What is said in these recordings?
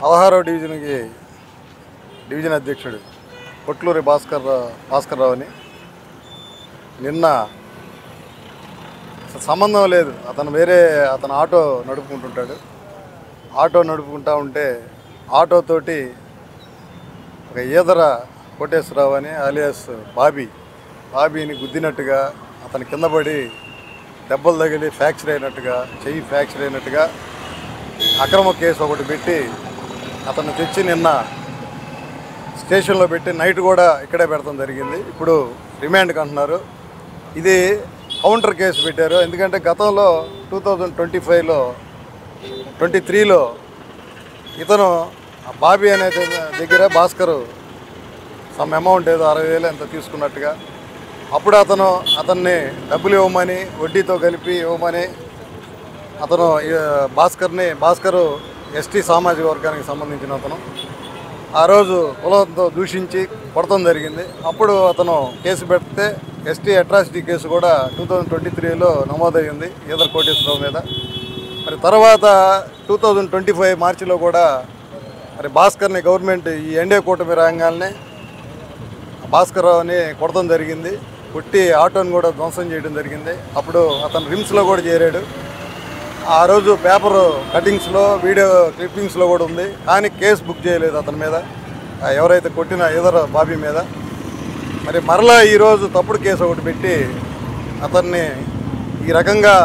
16వ division అధ్యక్షుడు పొట్లూరి భాస్కర్రావుని నిన్న సంబంధం లేదు, అతను ఆటో నడుపుకుంటుంటాడు. ఆటో నడుపుకుంటా ఉంటే ఆటోతోటి ఒక ఈదర కోటేశ్వరరావు అని అలియాస్ బాబీని గుద్దినట్టుగా, అతని కింద పడి దెబ్బలు తగిలి చెయ్యి ఫ్రాక్చర్ అయినట్టుగా అక్రమ కేసు ఒకటి పెట్టి అతను తెచ్చి నిన్న స్టేషన్లో పెట్టి నైట్ కూడా ఇక్కడే పెడతాం జరిగింది. ఇప్పుడు రిమాండ్కి అంటున్నారు. ఇది కౌంటర్ కేసు పెట్టారు. ఎందుకంటే గతంలో 2023లో ఇతను బాబీ అనే దగ్గర భాస్కర్ సమ్ అమౌంట్ ఏదో 60,000 ఎంత తీసుకున్నట్టుగా, అప్పుడు అతన్ని డబ్బులు ఇవ్వమని, వడ్డీతో కలిపి ఇవ్వమని భాస్కర్ ఎస్టీ సామాజిక వర్గానికి సంబంధించిన అతను ఆ రోజు కులంతో దూషించి కొడతం జరిగింది. అప్పుడు అతను కేసు పెడితే ఎస్టీ అట్రాసిటీ కేసు కూడా 2023లో నమోదయ్యింది ఈదర కోటేశ్వరరావు మీద. మరి తర్వాత 2025 మార్చిలో కూడా మరి భాస్కర్ని గవర్నమెంట్ ఈ ఎన్డీఏ కూటమి రాగానే భాస్కర్రావుని కొడతం జరిగింది. కొట్టి ఆటోని కూడా ధ్వంసం చేయడం జరిగింది. అప్పుడు అతను రిమ్స్లో కూడా చేరాడు. ఆ రోజు పేపర్ కటింగ్స్లో, వీడియో క్లిప్పింగ్స్లో కూడా ఉంది. కానీ కేసు బుక్ చేయలేదు అతని మీద, ఎవరైతే కొట్టిన ఈదర బాబీ మీద. మరి మరలా ఈరోజు తప్పుడు కేసు ఒకటి పెట్టి అతన్ని ఈ రకంగా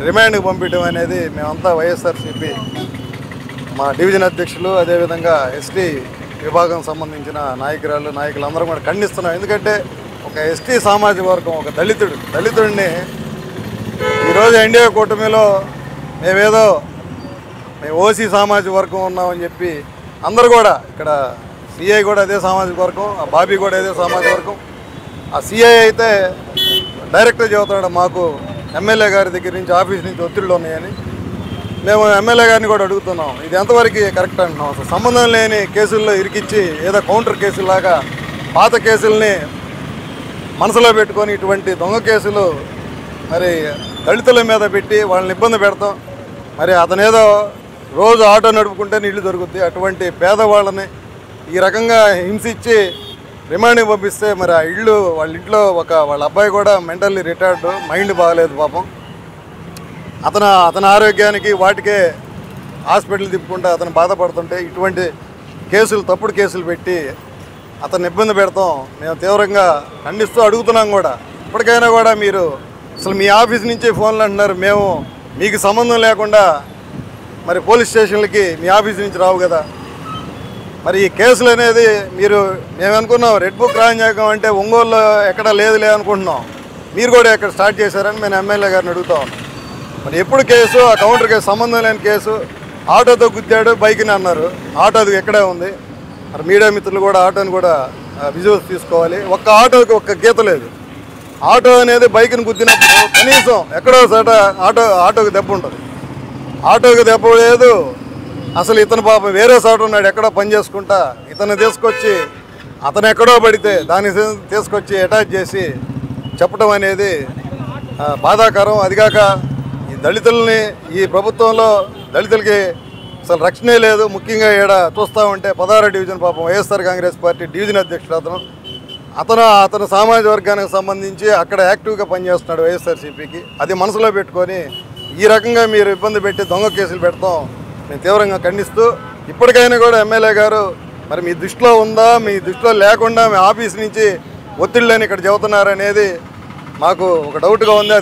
రిమాండ్కి పంపించడం అనేది మేమంతా వైఎస్ఆర్సీపీ మా డివిజన్ అధ్యక్షులు, అదేవిధంగా ఎస్టీ విభాగం సంబంధించిన నాయకులందరం కూడా ఖండిస్తున్నాం. ఎందుకంటే ఒక ఎస్టీ సామాజిక వర్గం, ఒక దళితుడిని ఈరోజు ఎన్డీఏ కూటమిలో మేము ఓసీ సామాజిక వర్గం ఉన్నామని చెప్పి అందరూ కూడా, ఇక్కడ సిఐ కూడా అదే సామాజిక వర్గం, ఆ బాబీ కూడా అదే సామాజిక వర్గం. ఆ సిఐ అయితే డైరెక్ట్గా చెబుతున్నాడు, మాకు ఎమ్మెల్యే గారి దగ్గర నుంచి ఆఫీస్ నుంచి ఒత్తిళ్ళు ఉన్నాయని. మేము ఎమ్మెల్యే గారిని కూడా అడుగుతున్నాం, ఇది ఎంతవరకు కరెక్ట్ అంటున్నాం. అసలు సంబంధం లేని కేసుల్లో ఇరికిచ్చి ఏదో కౌంటర్ కేసులాగా పాత కేసుల్ని మనసులో పెట్టుకొని ఇటువంటి దొంగ కేసులు మరి దళితుల మీద పెట్టి వాళ్ళని ఇబ్బంది పెడతాం. మరి అతనేదో రోజు ఆటో నడుపుకుంటే ఇల్లు దొరుకుద్ది, అటువంటి పేదవాళ్ళని ఈ రకంగా హింసించి రిమాండ్కి పంపిస్తే మరి ఆ వాళ్ళ ఇంట్లో వాళ్ళ అబ్బాయి కూడా మెంటల్లీ రిటైర్డ్, మైండ్ బాగలేదు పాపం. అతని ఆరోగ్యానికి వాటికే హాస్పిటల్ తిప్పుకుంటే అతను బాధపడుతుంటే ఇటువంటి తప్పుడు కేసులు పెట్టి అతన్ని ఇబ్బంది పెడతాం మేము తీవ్రంగా ఖండిస్తూ అడుగుతున్నాం కూడా. ఇప్పటికైనా కూడా మీరు అసలు మీ ఆఫీస్ నుంచే ఫోన్లు అంటున్నారు, మేము మీకు సంబంధం లేకుండా మరి పోలీస్ స్టేషన్లకి మీ ఆఫీస్ నుంచి రావు కదా. మరి ఈ కేసులు అనేది మేము అనుకున్నాం రెడ్ బుక్ రాజ్యాంగం అంటే ఒంగోలులో ఎక్కడా లేదులే అనుకుంటున్నాం, మీరు కూడా ఎక్కడ స్టార్ట్ చేశారని మేము ఎమ్మెల్యే గారిని అడుగుతా ఉన్నాం. మరి ఎప్పుడు కేసు, ఆ కౌంటర్ కేసు సంబంధం లేని కేసు, ఆటోతో గుద్దాడు బైక్ని అన్నారు, ఆటోది ఎక్కడే ఉంది. మరి మీడియా మిత్రులు కూడా ఆటోని కూడా విజువల్స్ తీసుకోవాలి. ఒక్క ఆటోకి ఒక్క గీత లేదు. ఆటో అనేది బైక్ని గుద్దినప్పుడు కనీసం ఎక్కడో చోట ఆటోకి దెబ్బ ఉంటుంది, ఆటోకి దెబ్బ లేదు. అసలు ఇతను పాపం వేరే చోట ఉన్నాడు, ఎక్కడో పని చేసుకుంటా, ఇతను తీసుకొచ్చి అతను ఎక్కడో పడితే దాన్ని తీసుకొచ్చి అటాచ్ చేసి చెప్పడం అనేది బాధాకరం. అదిగాక ఈ దళితుల్ని, ఈ ప్రభుత్వంలో దళితులకి అసలు రక్షణే లేదు. ముఖ్యంగా ఈడ చూస్తూ ఉంటే 16వ డివిజన్ పాపం వైఎస్ఆర్ కాంగ్రెస్ పార్టీ డివిజన్ అధ్యక్షుడు అతను సామాజిక వర్గానికి సంబంధించి అక్కడ యాక్టివ్గా పనిచేస్తున్నాడు వైఎస్ఆర్సీపీకి. అది మనసులో పెట్టుకొని ఈ రకంగా మీరు ఇబ్బంది పెట్టి దొంగ కేసులు పెడతాం మేము తీవ్రంగా ఖండిస్తూ, ఇప్పటికైనా కూడా ఎమ్మెల్యే గారు మరి మీ దృష్టిలో ఉందా, మీ దృష్టిలో లేకుండా మీ ఆఫీస్ నుంచి ఒత్తిళ్ళని ఇక్కడ చెబుతున్నారనేది మాకు ఒక డౌట్గా ఉంది.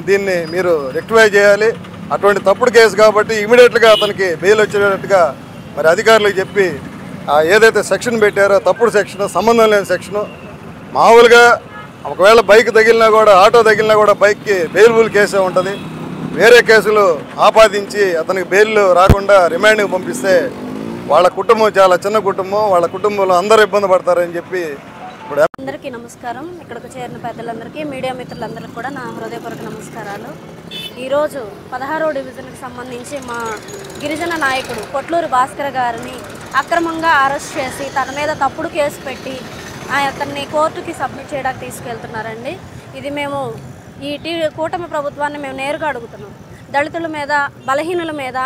దీన్ని మీరు రెక్టిఫై చేయాలి. అటువంటి తప్పుడు కేసు కాబట్టి ఇమీడియట్గా అతనికి బెయిల్ వచ్చేటట్టుగా మరి అధికారులకు చెప్పి ఏదైతే సెక్షన్ పెట్టారో తప్పుడు సెక్షన్, సంబంధం లేని సెక్షను, మామూలుగా ఒకవేళ బైక్ తగిలినా కూడా, ఆటో తగిలినా కూడా బైక్కి బెయిల్బుల్ కేసే ఉంటుంది. వేరే కేసులు ఆపాదించి అతనికి బెయిల్ రాకుండా రిమాండ్కి పంపిస్తే వాళ్ళ కుటుంబం చాలా చిన్న కుటుంబం, వాళ్ళ కుటుంబంలో అందరూ ఇబ్బంది పడతారని చెప్పి ఇప్పుడు అందరికీ నమస్కారం. ఇక్కడికి చేరిన పెద్దలందరికీ, మీడియా మిత్రులందరికీ కూడా నా హృదయపూర్వక నమస్కారాలు. ఈరోజు 16వ డివిజన్కి సంబంధించి మా గిరిజన నాయకుడు పొట్లూరి భాస్కర్ గారిని అక్రమంగా అరెస్ట్ చేసి తన మీద తప్పుడు కేసు పెట్టి అతన్ని కోర్టుకి సబ్మిట్ చేయడానికి తీసుకెళ్తున్నారండి. ఇది మేము ఈ కూటమి ప్రభుత్వాన్ని మేము నేరుగా అడుగుతున్నాం. దళితుల మీద, బలహీనుల మీద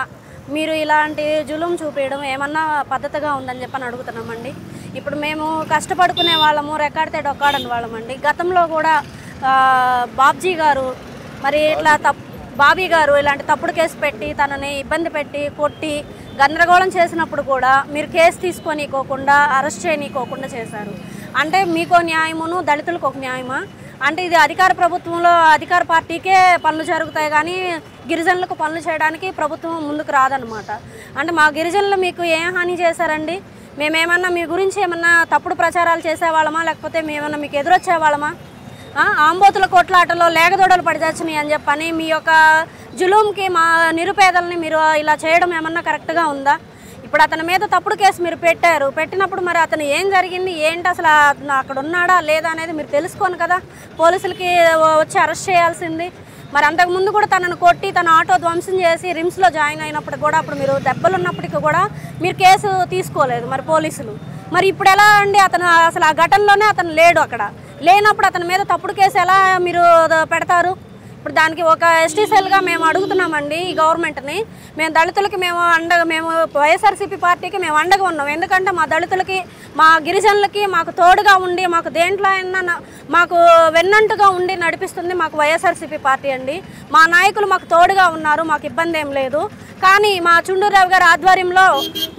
మీరు ఇలాంటి జులుం చూపించడం ఏమన్నా పద్ధతిగా ఉందని చెప్పని అడుగుతున్నామండి. ఇప్పుడు మేము కష్టపడుకునే వాళ్ళము, రెక్కాడితే డొక్కాడని వాళ్ళమండి. గతంలో కూడా బాబ్జీ గారు మరి ఇట్లా బాబీ గారు ఇలాంటి తప్పుడు కేసు పెట్టి తనని ఇబ్బంది పెట్టి కొట్టి గందరగోళం చేసినప్పుడు కూడా మీరు కేసు తీసుకోనీకోకుండా అరెస్ట్ చేయనీకోకుండా చేశారు. అంటే మీకో న్యాయమును దళితులకు ఒక న్యాయమా? అంటే ఇది అధికార ప్రభుత్వంలో అధికార పార్టీకే పనులు జరుగుతాయి కానీ గిరిజనులకు పనులు చేయడానికి ప్రభుత్వం ముందుకు రాదనమాట. అంటే మా గిరిజనులు మీకు ఏం హాని చేశారండి? మేమేమన్నా మీ గురించి ఏమన్నా తప్పుడు ప్రచారాలు చేసేవాళ్ళమా, లేకపోతే మేమన్నా మీకు ఎదురొచ్చేవాళ్ళమా? ఆంబోతుల కొట్లాటలో లేగదొడలు పడిచచ్చినాయి అని చెప్పని మీ యొక్క జులుంకి మా నిరుపేదల్ని మీరు ఇలా చేయడం ఏమన్నా కరెక్ట్గా ఉందా? ఇప్పుడు అతని మీద తప్పుడు కేసు మీరు పెట్టినప్పుడు మరి అతను ఏం జరిగింది ఏంటి, అసలు అక్కడ ఉన్నాడా లేదా అనేది మీరు తెలుసుకోను కదా పోలీసులకి వచ్చి అరెస్ట్ చేయాల్సింది. మరి అంతకుముందు కూడా తనను కొట్టి తన ఆటో ధ్వంసం చేసి రిమ్స్లో జాయిన్ అయినప్పుడు కూడా అప్పుడు మీరు దెబ్బలు ఉన్నప్పటికీ కూడా మీరు కేసు తీసుకోలేదు మరి పోలీసులు. మరి ఇప్పుడు ఎలా అండి? అతను అసలు ఆ ఘటనలోనే అతను లేడు. అక్కడ లేనప్పుడు అతని మీద తప్పుడు కేసు ఎలా మీరు పెడతారు? ఇప్పుడు దానికి ఒక ఎస్టీ సెల్గా మేము అడుగుతున్నామండి ఈ గవర్నమెంట్ని. మేము దళితులకి మేము వైఎస్ఆర్సీపీ పార్టీకి మేము అండగా ఉన్నాం. ఎందుకంటే మా దళితులకి, మా గిరిజనులకి మాకు తోడుగా ఉండి మాకు దేంట్లో అయినా మాకు వెన్నంటుగా ఉండి నడిపిస్తుంది మాకు వైఎస్ఆర్సీపీ పార్టీ అండి. మా నాయకులు మాకు తోడుగా ఉన్నారు, మాకు ఇబ్బంది ఏం లేదు. కానీ మా చుండూరావు గారి ఆధ్వర్యంలో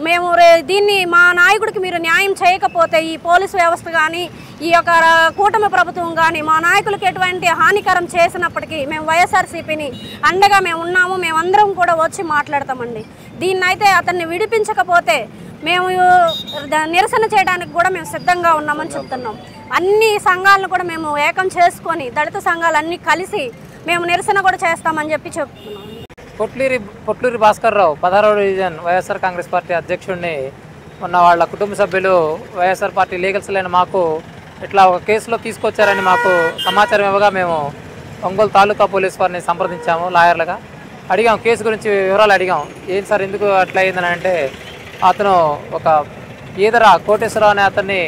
మేము దీన్ని మా నాయకుడికి మీరు న్యాయం చేయకపోతే ఈ పోలీసు వ్యవస్థ కానీ ఈ యొక్క కూటమి ప్రభుత్వం కానీ మా నాయకులకి ఎటువంటి హానికరం చేసినప్పటికీ మేము వైఎస్ఆర్సీపీని అండగా మేము ఉన్నాము. మేమందరం కూడా వచ్చి మాట్లాడతామండి. దీన్నైతే అతన్ని విడిపించకపోతే మేము నిరసన చేయడానికి కూడా మేము సిద్ధంగా ఉన్నామని చెప్తున్నాం. అన్ని సంఘాలను కూడా మేము ఏకం చేసుకొని దళిత సంఘాలన్నీ కలిసి మేము నిరసన కూడా చేస్తామని చెప్తున్నాం. పొట్లూరి భాస్కర్ రావు 16వ డివిజన్ వైఎస్ఆర్ కాంగ్రెస్ పార్టీ అధ్యక్షుడిని ఉన్న వాళ్ళ కుటుంబ సభ్యులు వైఎస్ఆర్ పార్టీ లీగల్ సెల్ అయిన మాకు ఇట్లా ఒక కేసులో తీసుకొచ్చారని మాకు సమాచారం ఇవ్వగా మేము ఒంగోలు తాలూకా పోలీస్ వారిని సంప్రదించాము. లాయర్లుగా అడిగాం, కేసు గురించి వివరాలు అడిగాం. ఏం సార్ ఎందుకు అట్లా అయిందని అంటే అతను ఒక ఈదర కోటేశ్వరరావు అనే అతన్ని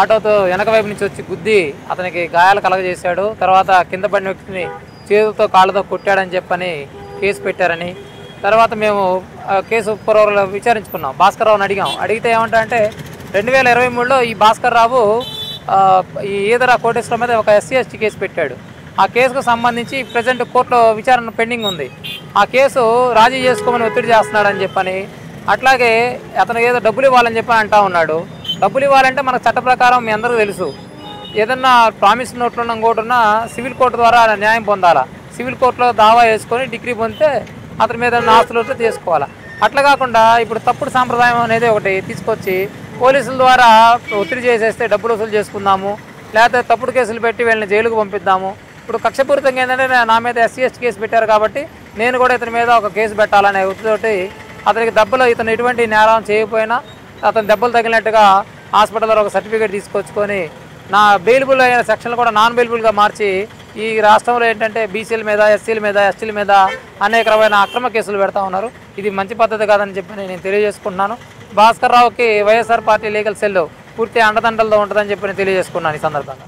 ఆటోతో వెనక వైపు నుంచి వచ్చి గుద్ది అతనికి గాయాలు కలగజేశాడు. తర్వాత కింద పడిన వ్యక్తిని చేతులతో కాళ్ళతో కొట్టాడని చెప్పని కేసు పెట్టారని. తర్వాత మేము కేసు పూర్వలు విచారించుకున్నాం. భాస్కర్ రావుని అడిగితే ఏమంటారంటే 2023లో ఈ భాస్కర్ రావు ఈ ఈదర కోటేశ్వరం మీద ఒక SC/ST కేసు పెట్టాడు. ఆ కేసుకు సంబంధించి ప్రజెంట్ కోర్టులో విచారణ పెండింగ్ ఉంది. ఆ కేసు రాజీ చేసుకోమని ఒత్తిడి చేస్తున్నాడని చెప్పని, అట్లాగే అతను ఏదో డబ్బులు ఇవ్వాలని చెప్పని అంటా ఉన్నాడు. డబ్బులు ఇవ్వాలంటే మనకు చట్ట ప్రకారం మీ అందరికీ తెలుసు, ఏదన్నా ప్రామిస్ నోట్లున్న ఇంకోటిన్నా సివిల్ కోర్టు ద్వారా న్యాయం పొందాలా. సివిల్ కోర్టులో దావా వేసుకొని డిగ్రీ పొందితే అతని మీద ఆస్తులు తీసుకోవాలా. అట్లా కాకుండా ఇప్పుడు తప్పుడు సాంప్రదాయం అనేది ఒకటి తీసుకొచ్చి పోలీసుల ద్వారా ఒత్తిడి చేసేస్తే డబ్బులు వసూలు చేసుకుందాము, లేకపోతే తప్పుడు కేసులు పెట్టి వీళ్ళని జైలుకు పంపిద్దాము. ఇప్పుడు కక్షపూరితంగా ఏంటంటే నా మీద SC/ST కేసు పెట్టారు కాబట్టి నేను కూడా ఇతని మీద ఒక కేసు పెట్టాలనే ఒత్తిడితోటి అతనికి దెబ్బలు, ఇతను ఎటువంటి నేరం చేయకపోయినా అతను దెబ్బలు తగిలినట్టుగా హాస్పిటల్లో ఒక సర్టిఫికేట్ తీసుకొచ్చుకొని నా బెయిలబుల్ అయిన సెక్షన్లు కూడా నాన్ బెయిలబుల్గా మార్చి ఈ రాష్ట్రంలో ఏంటంటే బీసీల మీద, SCల మీద, STల మీద అనేక రకమైన అక్రమ కేసులు పెడతా ఉన్నారు. ఇది మంచి పద్ధతి కాదని చెప్పి నేను తెలియజేసుకుంటున్నాను. భాస్కర్ రావుకి వైఎస్ఆర్ పార్టీ లీగల్ సెల్ పూర్తి అండదండలతో ఉంటుందని చెప్పి నేను తెలియజేసుకున్నాను ఈ సందర్భంగా.